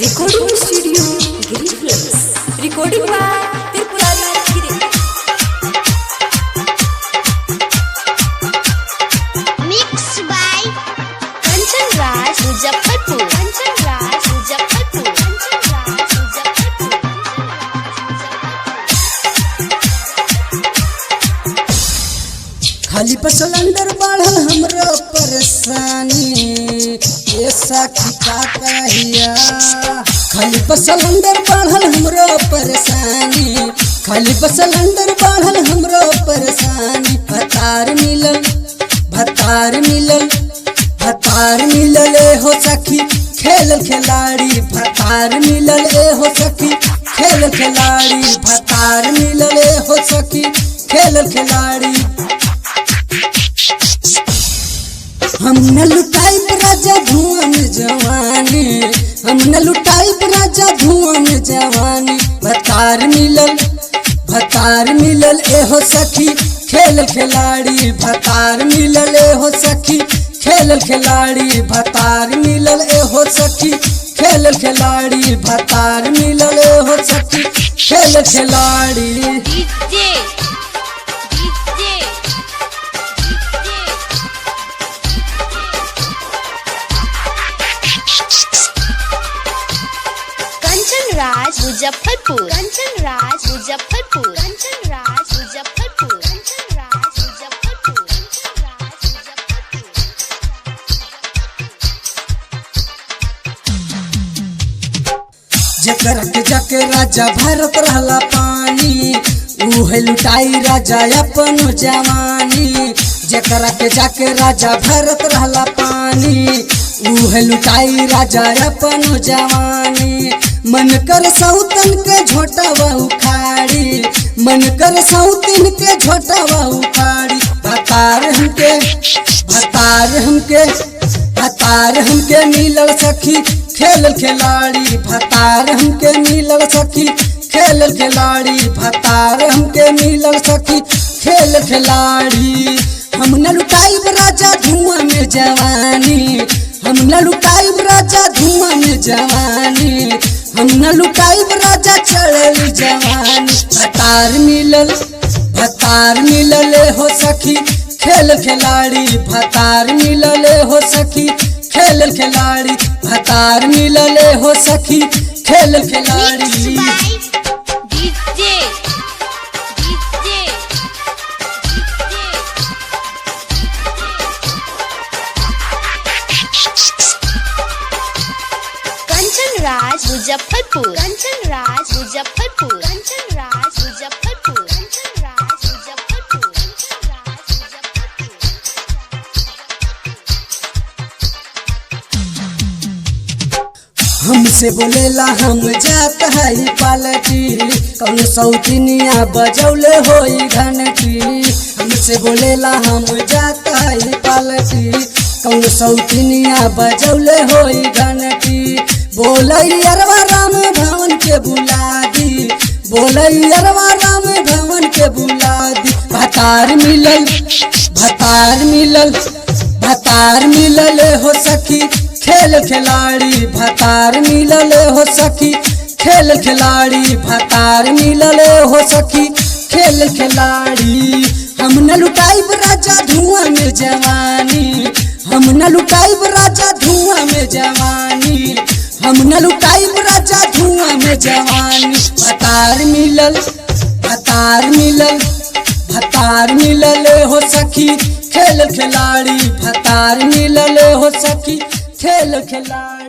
Recording studio गिरी films recording by Tripurari गिरी mix by Kanchan Raj Muzaffarpur खाली पर सिलेंडर बढ़ल हमरो परेशानी ऐसा खिका कहिया खाली पर सिलेंडर बढ़ल हमरो परेशानी खाली पर सिलेंडर बढ़ल हमरो परेशानी भतार मिलल हो सखी खेल खिलाड़ी भतार मिलल हो सखी खेल खिलाड़ी भतार मिलल हो सखी खेल खिलाड़ी हम न लुटाई राजा धुआं में जवानी हम न लुटाई राजा धुआं में जवानी भतार मिलल हो सखी खेल खिलाड़ी भतार मिलल हो सखी खेल खिलाड़ी भतार मिलल हो सखी खेल खिलाड़ी भतार मिलल हो सखी खेल खिलाड़ी राज मुजफ्फरपुर कंचन राज मुजफ्फरपुर कंचन राज मुजफ्फरपुर कंचन राज मुजफ्फरपुर जकर के जाके राजा भरत रहला पानी उहे लुटाई राजा अपन जवानी जकर के जाके राजा भरत रहला पानी उहे लुटाई राजा अपन जवानी मन कर सौतन के झोटावा उखाड़ी मन कर सौतन के झोटावा उखाड़ी भतार हमके मिलल सखी खेल खिलाड़ी भतार हमके मिलल सखी खेल खिलाड़ी भतार हमके मिलल सखी खेल खिलाड़ी हम न लुटाई राजा धुआं में जवानी हम न लुटाई राजा धुआं में जवानी हम न लुटाई राजा चढ़ली जवानी भतार मिलल हो सखी खेल खिलाड़ी भतार मिलल हो सखी खेल खिलाड़ी भतार मिलल हो सखी खेल खिलाड़ी राज मुजफ्फरपुर कंचन राज मुजफ्फरपुर कंचन राज मुजफ्फरपुर कंचन राज मुजफ्फरपुर हमसे बोलेला हम जात है पालकी कौन सौतिनिया बजौले होई घंटी हमसे बोलेला हम जात है पालकी कौन सौतिनिया बजौले होई घंटी बोलैयरवा राम भवन के बुला दी बोलैयरवा राम भवन के बुला दी भतार मिलल हो सखी खेल खिलाड़ी भतार मिलल हो सखी खेल खिलाड़ी भतार मिलल हो सखी खेल खिलाड़ी हम न लुटाई राजा धुआं में जवानी हम न लुटाई राजा धुआं में जवानी हम न लुटाई राजा धुआं में जवानी भतार मिलल हो सखी खेल खिलाड़ी भतार मिलल हो सखी खेल खिलाड़ी।